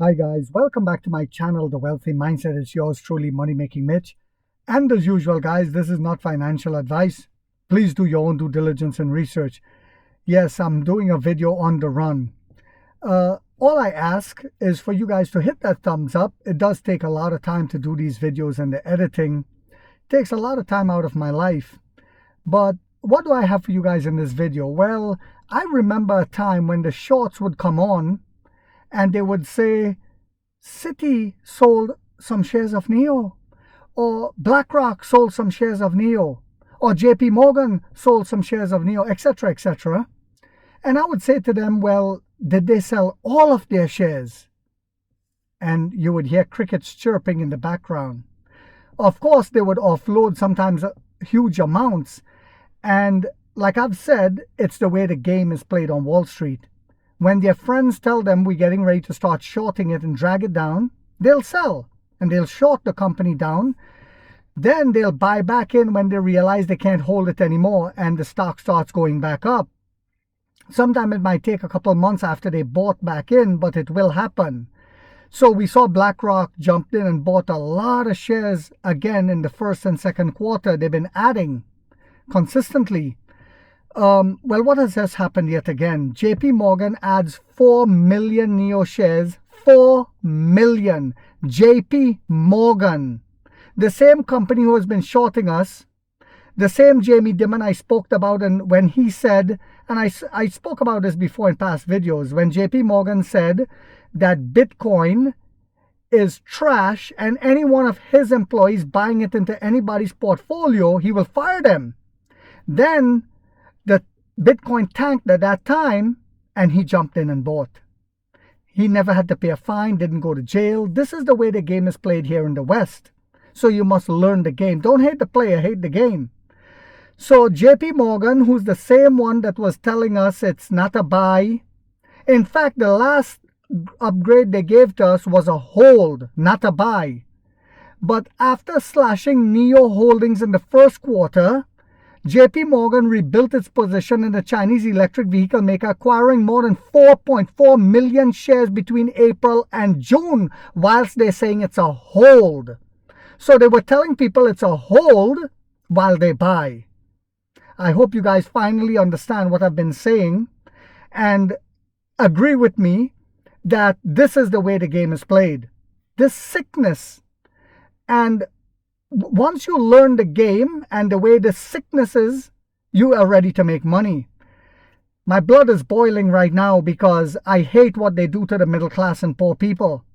Hi guys, welcome back to my channel, The Wealthy Mindset. It's yours truly, Money Making Mitch. And as usual, guys, this is not financial advice. Please do your own due diligence and research. Yes, I'm doing a video on the run. All I ask is for you guys to hit that thumbs up. It does take a lot of time to do these videos, and the editing takes a lot of time out of my life. But what do I have for you guys in this video? Well, I remember a time when the shorts would come on and they would say, Citi sold some shares of NEO, or BlackRock sold some shares of NEO, or JP Morgan sold some shares of NEO, etc., etc. And I would say to them, well, did they sell all of their shares? And you would hear crickets chirping in the background. Of course, they would offload sometimes huge amounts. And like I've said, it's the way the game is played on Wall Street. When their friends tell them we're getting ready to start shorting it and drag it down, they'll sell and they'll short the company down. Then they'll buy back in when they realize they can't hold it anymore and the stock starts going back up. Sometimes it might take a couple of months after they bought back in, but it will happen. So we saw BlackRock jumped in and bought a lot of shares again in the first and second quarter. They've been adding consistently. Well, what has just happened yet again? JP Morgan adds 4 million NEO shares. 4 million. JP Morgan. The same company who has been shorting us. The same Jamie Dimon I spoke about, and when he said, and I spoke about this before in past videos, when JP Morgan said that Bitcoin is trash and any one of his employees buying it into anybody's portfolio, he will fire them. Then the Bitcoin tanked at that time and he jumped in and bought. He never had to pay a fine, didn't go to jail. This is the way the game is played here in the West. So you must learn the game. Don't hate the player, hate the game. So JP Morgan, who's the same one that was telling us it's not a buy. In fact, the last upgrade they gave to us was a hold, not a buy. But after slashing NEO holdings in the first quarter, JP Morgan rebuilt its position in the Chinese electric vehicle maker, acquiring more than 4.4 million shares between April and June, whilst they're saying it's a hold. So they were telling people it's a hold while they buy. I hope you guys finally understand what I've been saying and agree with me that this is the way the game is played. This sickness, and once you learn the game and the way the sickness is, you are ready to make money. My blood is boiling right now because I hate what they do to the middle class and poor people.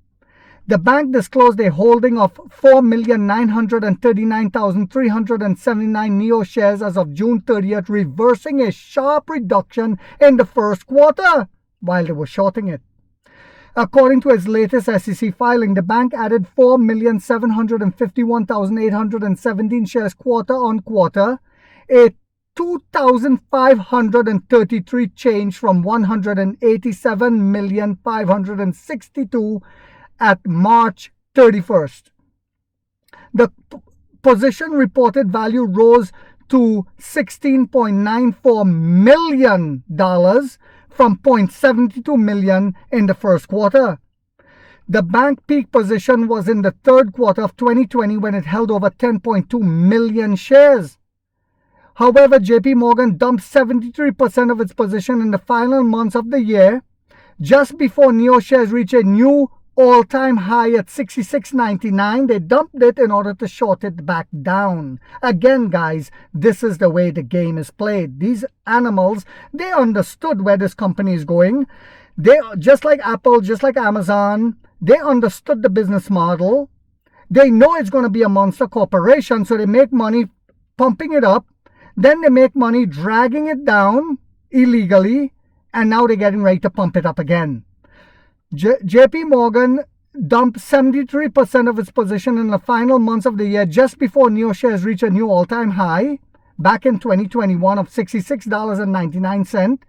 The bank disclosed a holding of 4,939,379 NEO shares as of June 30th, reversing a sharp reduction in the first quarter while they were shorting it. According to its latest SEC filing, the bank added 4,751,817 shares quarter on quarter, a 2,533 change from 187,562 at March 31st. The position reported value rose to $16.94 million from $0.72 million in the first quarter. The bank peak position was in the third quarter of 2020 when it held over 10.2 million shares. However, JP Morgan dumped 73% of its position in the final months of the year, just before NEO shares reached a new all-time high at $66.99. They dumped it in order to short it back down. Again, guys, this is the way the game is played. These animals, they understood where this company is going. They, just like Apple, just like Amazon, they understood the business model. They know it's going to be a monster corporation, so they make money pumping it up. Then they make money dragging it down illegally, and now they're getting ready to pump it up again. JP Morgan dumped 73% of its position in the final months of the year, just before NEO shares reached a new all-time high back in 2021 of $66.99.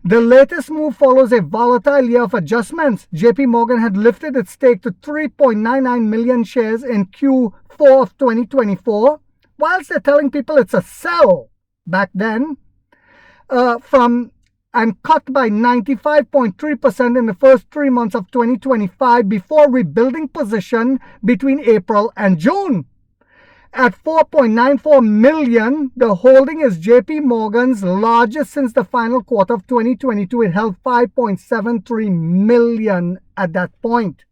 The latest move follows a volatile year of adjustments. JP Morgan had lifted its stake to 3.99 million shares in Q4 of 2024, whilst they're telling people it's a sell back then, from and cut by 95.3% in the first 3 months of 2025 before rebuilding position between April and June. At 4.94 million, the holding is JP Morgan's largest since the final quarter of 2022. It held 5.73 million at that point.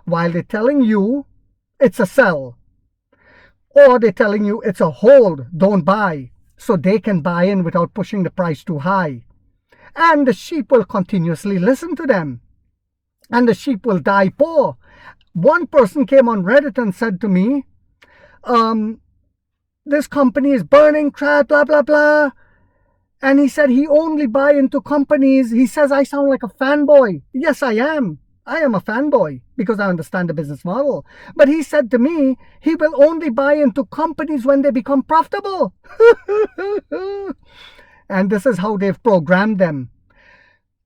While they're telling you it's a sell, or they're telling you it's a hold, don't buy, so they can buy in without pushing the price too high. And the sheep will continuously listen to them. And the sheep will die poor. One person came on Reddit and said to me, this company is burning crap, blah, blah, blah. And he said he only buy into companies. He says, I sound like a fanboy. Yes, I am. I am a fanboy because I understand the business model. But he said to me, he will only buy into companies when they become profitable. And this is how they've programmed them.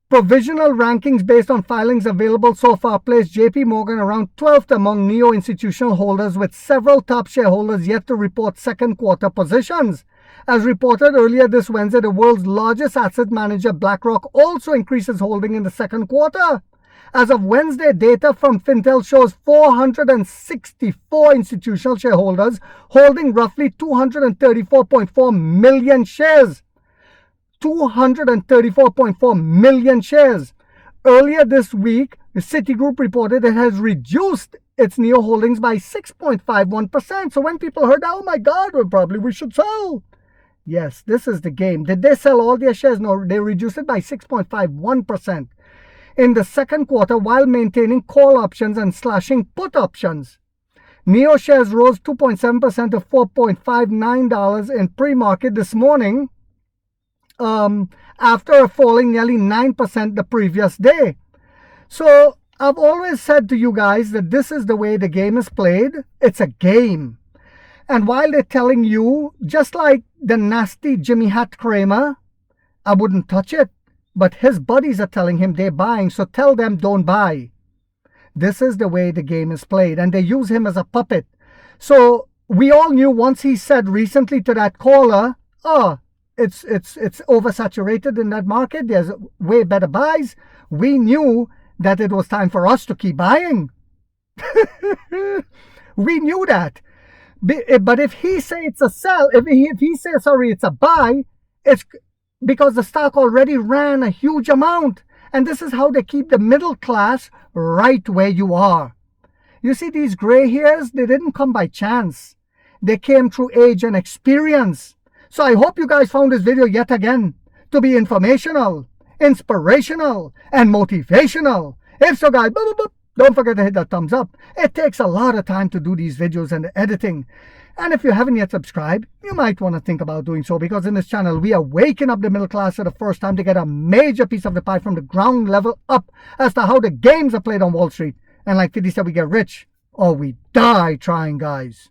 Provisional rankings based on filings available so far place JP Morgan around 12th among neo-institutional holders, with several top shareholders yet to report second quarter positions. As reported earlier this Wednesday, the world's largest asset manager, BlackRock, also increases holding in the second quarter. As of Wednesday, data from Fintel shows 464 institutional shareholders holding roughly 234.4 million shares. 234.4 million shares. Earlier this week, the Citigroup reported it has reduced its NEO holdings by 6.51%. So when people heard, oh my God, we should sell. Yes, this is the game. Did they sell all their shares? No, they reduced it by 6.51% in the second quarter while maintaining call options and slashing put options. NEO shares rose 2.7% to $4.59 in pre-market this morning, after falling nearly 9% the previous day. So I've always said to you guys that this is the way the game is played. It's a game. And while they're telling you, just like the nasty Jimmy Hat Kramer, I wouldn't touch it, but his buddies are telling him they're buying, so tell them don't buy. This is the way the game is played, and they use him as a puppet. So we all knew once he said recently to that caller, it's oversaturated in that market, there's way better buys. We knew that it was time for us to keep buying. We knew that. But if he say it's a sell, if he says, sorry, it's a buy, it's because the stock already ran a huge amount. And this is how they keep the middle class right where you are. You see, these gray hairs, they didn't come by chance. They came through age and experience. So I hope you guys found this video yet again to be informational, inspirational, and motivational. If so, guys, don't forget to hit that thumbs up. It takes a lot of time to do these videos and the editing. And if you haven't yet subscribed, you might want to think about doing so, because in this channel, we are waking up the middle class for the first time to get a major piece of the pie from the ground level up as to how the games are played on Wall Street. And like 50 said, we get rich or we die trying, guys.